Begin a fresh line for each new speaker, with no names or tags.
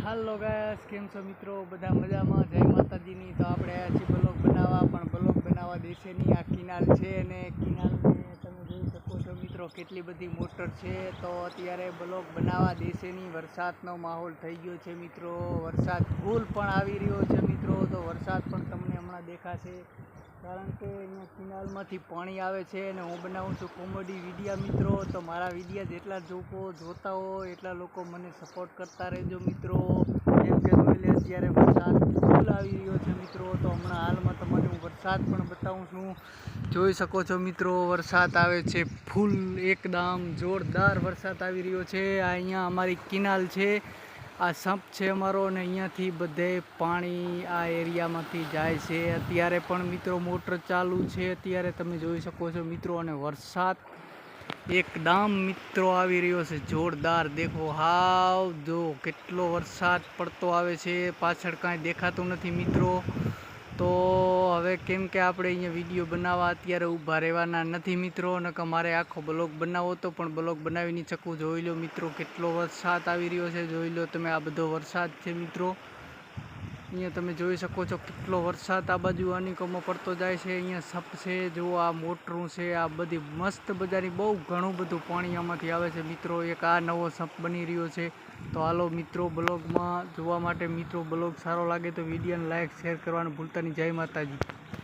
હાલો guys, કેમ છો મિત્રો? બધા મજામાં? જય માતાજીની. તો આપણે આવ્યા છીએ બ્લોગ બનાવવા, પણ બ્લોગ બનાવવા દેશે નહીં. આ કિનાલ છે અને કિનાલને તમે જોઈ શકો છો મિત્રો, કેટલી બધી મોટર છે. તો અત્યારે બ્લોગ બનાવવા દેશે નહીં. વરસાદનો માહોલ થઈ ગયો છે મિત્રો. વરસાદ ફૂલ પણ આવી રહ્યો છે મિત્રો. તો વરસાદ પણ તમને હમણાં દેખાશે, કારણ કે અહીંયા કિનાલમાંથી પાણી આવે છે અને હું બનાવું છું કોમેડી વિડીયા મિત્રો. તો મારા વિડીયા જેટલા જોતા હોય એટલા લોકો મને સપોર્ટ કરતા રહેજો મિત્રો. કેમ કે અત્યારે વરસાદ ફૂલ આવી રહ્યો છે મિત્રો. તો હમણાં હાલમાં તમને હું વરસાદ પણ બતાવું છું. જોઈ શકો છો મિત્રો, વરસાદ આવે છે ફૂલ, એકદમ જોરદાર વરસાદ આવી રહ્યો છે. અહીંયા અમારી કિનાલ છે, આ સંપ છે અમારો, અને અહીંયાથી બધે પાણી આ એરિયામાંથી જાય છે. અત્યારે પણ મિત્રો મોટર ચાલુ છે, અત્યારે તમે જોઈ શકો છો મિત્રો. અને વરસાદ એકદમ મિત્રો આવી રહ્યો છે જોરદાર. દેખો હાવ, જો કેટલો વરસાદ પડતો આવે છે, પાછળ કાંઈ દેખાતું નથી મિત્રો. તો હવે કેમ કે આપણે અહીંયા વિડીયો બનાવવા અત્યારે ઊભા રહેવાના નથી મિત્રો, નકર મારે આખો બ્લોગ બનાવવો હતો પણ બ્લોગ બનાવી નહીં શકું. જોઈ લો મિત્રો, કેટલો વરસાદ આવી રહ્યો છે. જોઈ લો તમે, આ બધો વરસાદ છે મિત્રો. અહીંયા તમે જોઈ શકો છો કેટલો વરસાદ આ બાજુ અનિકમો પડતો જાય છે. અહીંયા સપ છે, જો આ મોટરું છે, આ બધી મસ્ત બજારની બહુ ઘણું બધું પાણી આમાંથી આવે છે મિત્રો. એક આ નવો સપ બની રહ્યો છે. તો હાલો મિત્રો, બ્લોગમાં જોવા માટે મિત્રો, બ્લોગ સારો લાગે તો વિડીયોને લાઈક શેર કરવાનું ભૂલતા નહીં. જય માતાજી.